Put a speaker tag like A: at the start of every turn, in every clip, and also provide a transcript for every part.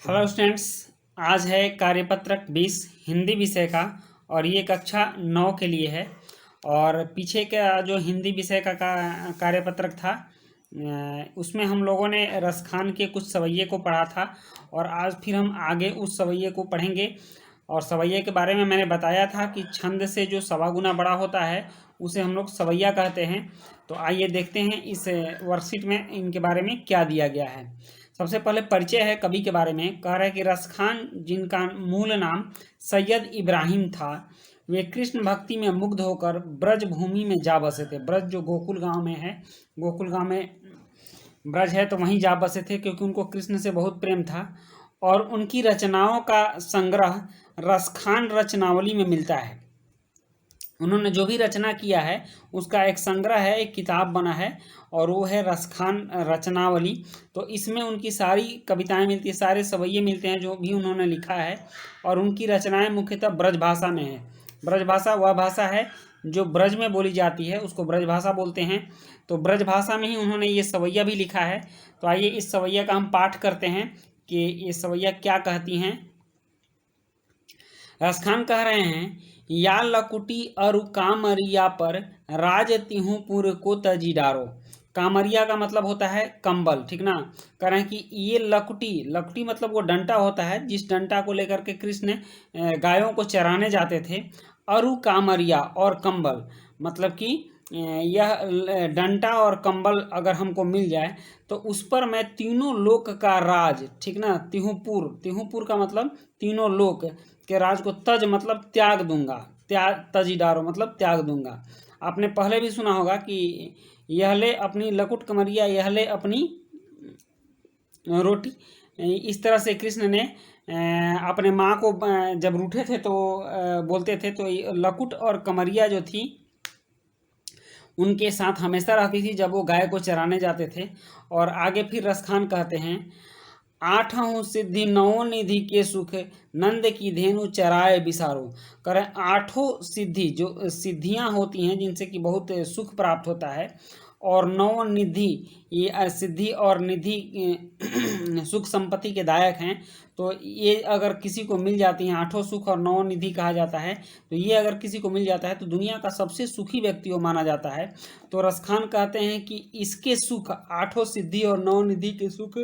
A: Hello students, आज है कार्यपत्रक 20 हिंदी विषय का और ये कक्षा 9 के लिए है। और पीछे का जो हिंदी विषय का कार्यपत्रक था उसमें हम लोगों ने रसखान के कुछ सवैये को पढ़ा था और आज फिर हम आगे उस सवैये को पढ़ेंगे। और सवैये के बारे में मैंने बताया था कि छंद से जो सवा गुना बड़ा होता है उसे हम लोग सवैया कहते हैं। तो आइए देखते हैं इस वर्कशीट में इनके बारे में क्या दिया गया है। सबसे पहले परिचय है कवि के बारे में। कह रहा है कि रसखान, जिनका मूल नाम सैयद इब्राहिम था, वे कृष्ण भक्ति में मुग्ध होकर ब्रज भूमि में जा बसे थे। ब्रज जो गोकुल गांव में है, गोकुल गांव में ब्रज है, तो वहीं जा बसे थे क्योंकि उनको कृष्ण से बहुत प्रेम था। और उनकी रचनाओं का संग्रह रसखान रचनावली में मिलता है। उन्होंने जो भी रचना किया है उसका एक संग्रह है, एक किताब बना है और वो है रसखान रचनावली। तो इसमें उनकी सारी कविताएं मिलती है, सारे सवैये मिलते हैं जो भी उन्होंने लिखा है। और उनकी रचनाएं मुख्यतः ब्रज भाषा में है। ब्रज भाषा वह भाषा है जो ब्रज में बोली जाती है, उसको ब्रज भाषा बोलते हैं। तो ब्रज भाषा में ही उन्होंने ये सवैया भी लिखा है। तो आइए इस सवैया का हम पाठ करते हैं कि ये सवैया क्या कहती हैं। रसखान कह रहे हैं, या लकुटी अरु कामरिया पर राज तिहुपुर को तजी डारो। कामरिया का मतलब होता है कंबल, ठीक ना। कह रहे हैं कि ये लकुटी, लकुटी मतलब वो डंटा होता है जिस डंटा को लेकर के कृष्ण गायों को चराने जाते थे। अरु कामरिया और कंबल मतलब कि यह डंटा और कंबल अगर हमको मिल जाए तो उस पर मैं तीनों लोक का राज, ठीक ना, तिहुपुर, तिहुपुर का मतलब तीनों लोक के राज को तज मतलब त्याग दूंगा, तजीडारो मतलब त्याग दूंगा। आपने पहले भी सुना होगा कि यह ले अपनी लकुट कमरिया, यह ले अपनी रोटी। इस तरह से कृष्ण ने अपने माँ को जब रूठे थे तो बोलते थे। तो लकुट और कमरिया जो थी उनके साथ हमेशा रहती थी जब वो गाय को चराने जाते थे। और आगे फिर रसखान कहते हैं, आठों सिद्धि नौ निधि के सुख नंद की धेनु चराए बिसारो। करें आठों सिद्धि, जो सिद्धियां होती हैं जिनसे कि बहुत सुख प्राप्त होता है, और नौ निधि, ये सिद्धि और निधि सुख संपत्ति के दायक हैं। तो ये अगर किसी को मिल जाती हैं, आठों सुख और नौ निधि कहा जाता है, तो ये अगर किसी को मिल जाता है तो दुनिया का सबसे सुखी व्यक्ति वो माना जाता है। तो रसखान कहते हैं कि इसके सुख, आठों सिद्धि और नौ निधि के सुख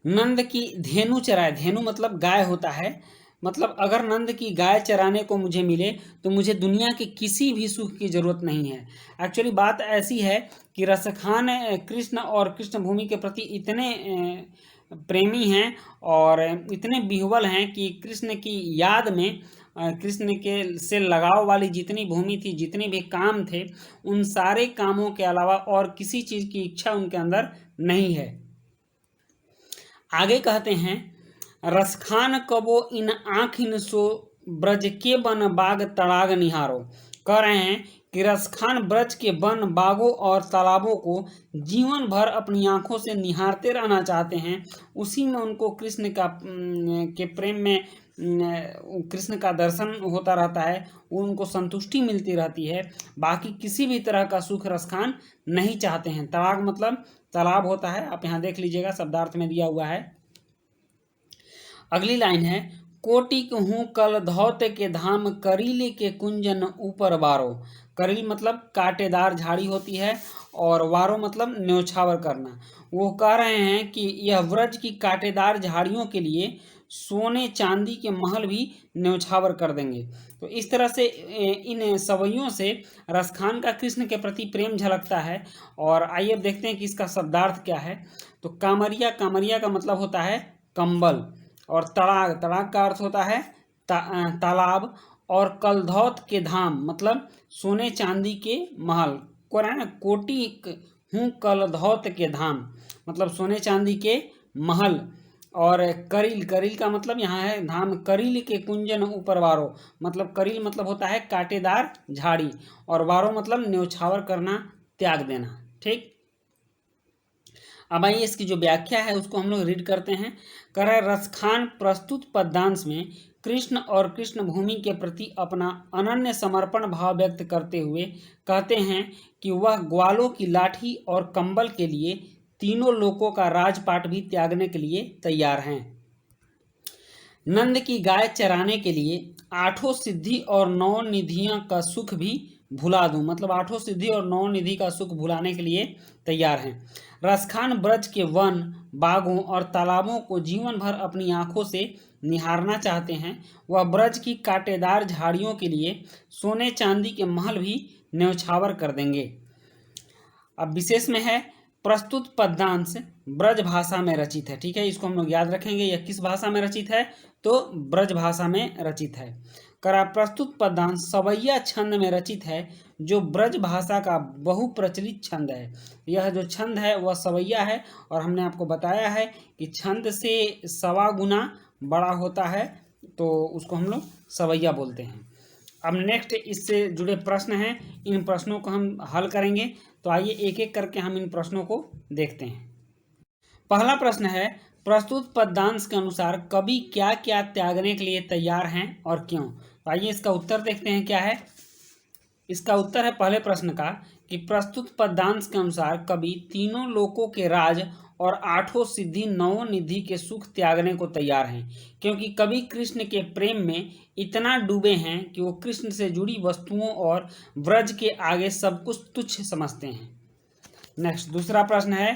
A: नंद की धेनु चराए। धेनु मतलब गाय होता है। मतलब अगर नंद की गाय चराने को मुझे मिले तो मुझे दुनिया के किसी भी सुख की जरूरत नहीं है। एक्चुअली बात ऐसी है कि रसखान कृष्ण और कृष्ण भूमि के प्रति इतने प्रेमी हैं और इतने बिहुबल हैं कि कृष्ण की याद में, कृष्ण के से लगाव वाली जितनी भूमि थी, जितने भी काम थे, उन सारे कामों के अलावा और किसी चीज़ की इच्छा उनके अंदर नहीं है। आगे कहते हैं, रसखान कबो इन आँखिन सो ब्रज के बन बाग तड़ाग निहारो। कह रहे हैं कि रसखान ब्रज के वन, बागों और तालाबों को जीवन भर अपनी आंखों से निहारते रहना चाहते हैं। उसी में उनको कृष्ण का के प्रेम में कृष्ण का दर्शन होता रहता है, उनको संतुष्टि मिलती रहती है। बाकी किसी भी तरह का सुख रसखान नहीं चाहते हैं। तड़ाग मतलब तालाब होता है, आप यहाँ देख लीजिएगा, शब्दार्थ में दिया हुआ है। अगली लाइन है, कोटि कहूँ कल धौत के धाम करीले के कुंजन ऊपर वारो। करील मतलब कांटेदार झाड़ी होती है और वारो मतलब न्योछावर करना। वो कह रहे हैं कि यह व्रज की कांटेदार झाड़ियों के लिए सोने चांदी के महल भी न्योछावर कर देंगे। तो इस तरह से इन सवैयों से रसखान का कृष्ण के प्रति प्रेम झलकता है। और आइए देखते हैं कि इसका शब्दार्थ क्या है। तो कामरिया, कामरिया का मतलब होता है कंबल। और तड़ाग, तड़ाग का अर्थ होता है तालाब। और कलधौत के धाम मतलब सोने चांदी के महल। कोटि हूँ कलधौत के धाम मतलब सोने चांदी के महल। और करील, करील का मतलब यहाँ है धाम। करील के कुंजन ऊपर वारो मतलब करील मतलब होता है कांटेदार झाड़ी, और वारो मतलब न्योछावर करना, त्याग देना। ठीक, अब आइए इसकी जो व्याख्या है उसको हम लोग रीड करते हैं। कह रहा है, रसखान प्रस्तुत पद्यांश में कृष्ण और कृष्ण भूमि के प्रति अपना अनन्य समर्पण भाव व्यक्त करते हुए कहते हैं कि वह ग्वालों की लाठी और कंबल के लिए तीनों लोकों का राजपाट भी त्यागने के लिए तैयार हैं। नंद की गाय चराने के लिए आठों सिद्धि और नौ निधियों का सुख भी भुला दूं, मतलब आठों सिद्धि और नौ निधि का सुख भुलाने के लिए तैयार हैं। रसखान ब्रज के वन, बागों और तालाबों को जीवन भर अपनी आंखों से निहारना चाहते हैं। वह ब्रज की कांटेदार झाड़ियों के लिए सोने चांदी के महल भी न्यौछावर कर देंगे। अब विशेष में है, प्रस्तुत पद्यांश ब्रज भाषा में रचित है। ठीक है, इसको हम लोग याद रखेंगे। यह किस भाषा में रचित है? तो ब्रज भाषा में रचित है। करा प्रस्तुत पद्यांश सवैया छंद में रचित है, जो ब्रज भाषा का बहुप्रचलित छंद है। यह जो छंद है वह सवैया है, और हमने आपको बताया है कि छंद से सवा गुना बड़ा होता है तो उसको हम लोग सवैया बोलते हैं। अब नेक्स्ट इससे जुड़े प्रश्न हैं, इन प्रश्नों को हम हल करेंगे। तो आइए एक एक करके हम इन प्रश्नों को देखते हैं। पहला प्रश्न है, प्रस्तुत पद्यांश के अनुसार कवि क्या क्या त्यागने के लिए तैयार हैं और क्यों? तो आइए इसका उत्तर देखते हैं क्या है। इसका उत्तर है पहले प्रश्न का कि प्रस्तुत पद्यांश के अनुसार कवि तीनों लोकों के राज और आठों सिद्धि नौ निधि के सुख त्यागने को तैयार हैं, क्योंकि कवि कृष्ण के प्रेम में इतना डूबे हैं कि वो कृष्ण से जुड़ी वस्तुओं और ब्रज के आगे सब कुछ तुच्छ समझते हैं। नेक्स्ट दूसरा प्रश्न है,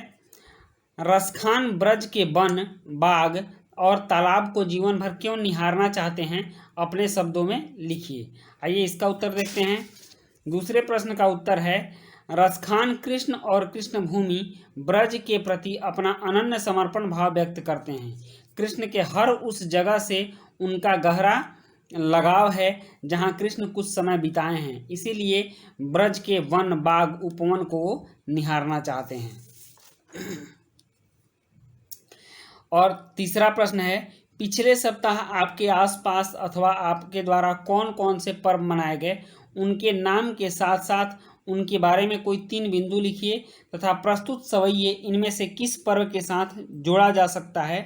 A: रसखान ब्रज के वन, बाग और तालाब को जीवन भर क्यों निहारना चाहते हैं? अपने शब्दों में लिखिए। आइए इसका उत्तर देखते हैं। दूसरे प्रश्न का उत्तर है, रसखान कृष्ण और कृष्ण भूमि ब्रज के प्रति अपना अनन्य समर्पण भाव व्यक्त करते हैं। कृष्ण के हर उस जगह से उनका गहरा लगाव है जहां कृष्ण कुछ समय बिताए हैं, इसीलिए ब्रज के वन, बाग, उपवन को निहारना चाहते हैं। और तीसरा प्रश्न है, पिछले सप्ताह आपके आसपास अथवा आपके द्वारा कौन कौन से पर्व मनाए गए, उनके नाम के साथ साथ उनके बारे में कोई 3 बिंदु लिखिए तथा प्रस्तुत सवैये इनमें से किस पर्व के साथ जोड़ा जा सकता है।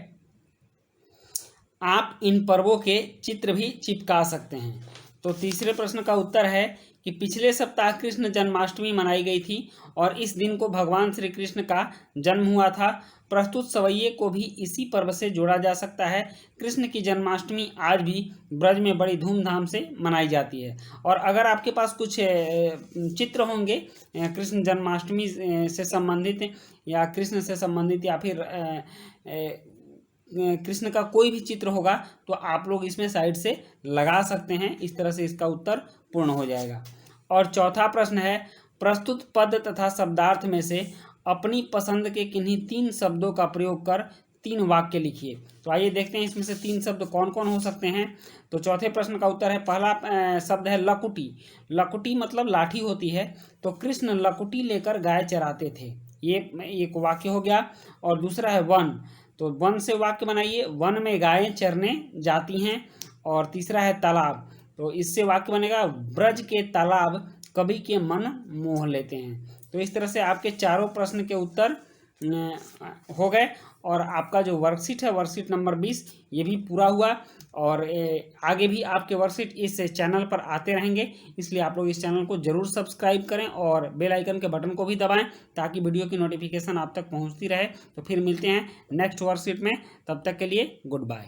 A: आप इन पर्वों के चित्र भी चिपका सकते हैं। तो तीसरे प्रश्न का उत्तर है कि पिछले सप्ताह कृष्ण जन्माष्टमी मनाई गई थी और इस दिन को भगवान श्री कृष्ण का जन्म हुआ था। प्रस्तुत सवैये को भी इसी पर्व से जोड़ा जा सकता है। कृष्ण की जन्माष्टमी आज भी ब्रज में बड़ी धूमधाम से मनाई जाती है। और अगर आपके पास कुछ चित्र होंगे कृष्ण जन्माष्टमी से संबंधित या कृष्ण से संबंधित या फिर कृष्ण का कोई भी चित्र होगा तो आप लोग इसमें साइड से लगा सकते हैं। इस तरह से इसका उत्तर पूर्ण हो जाएगा। और चौथा प्रश्न है, प्रस्तुत पद तथा शब्दार्थ में से अपनी पसंद के किन्हीं 3 शब्दों का प्रयोग कर 3 वाक्य लिखिए। तो आइए देखते हैं इसमें से 3 शब्द कौन कौन हो सकते हैं। तो चौथे प्रश्न का उत्तर है, पहला शब्द है लकुटी। लकुटी मतलब लाठी होती है। तो कृष्ण लकुटी लेकर गाय चराते थे, ये एक वाक्य हो गया। और दूसरा है वन, तो वन से वाक्य बनाइए, वन में गायें चरने जाती हैं। और तीसरा है तालाब, तो इससे वाक्य बनेगा, ब्रज के तालाब कवि के मन मोह लेते हैं। तो इस तरह से आपके चारों प्रश्न के उत्तर हो गए। और आपका जो वर्कशीट है, वर्कशीट नंबर 20, ये भी पूरा हुआ। और आगे भी आपके वर्कशीट इस चैनल पर आते रहेंगे, इसलिए आप लोग इस चैनल को जरूर सब्सक्राइब करें और बेल आइकन के बटन को भी दबाएं ताकि वीडियो की नोटिफिकेशन आप तक पहुंचती रहे। तो फिर मिलते हैं नेक्स्ट वर्कशीट में, तब तक के लिए गुड बाय।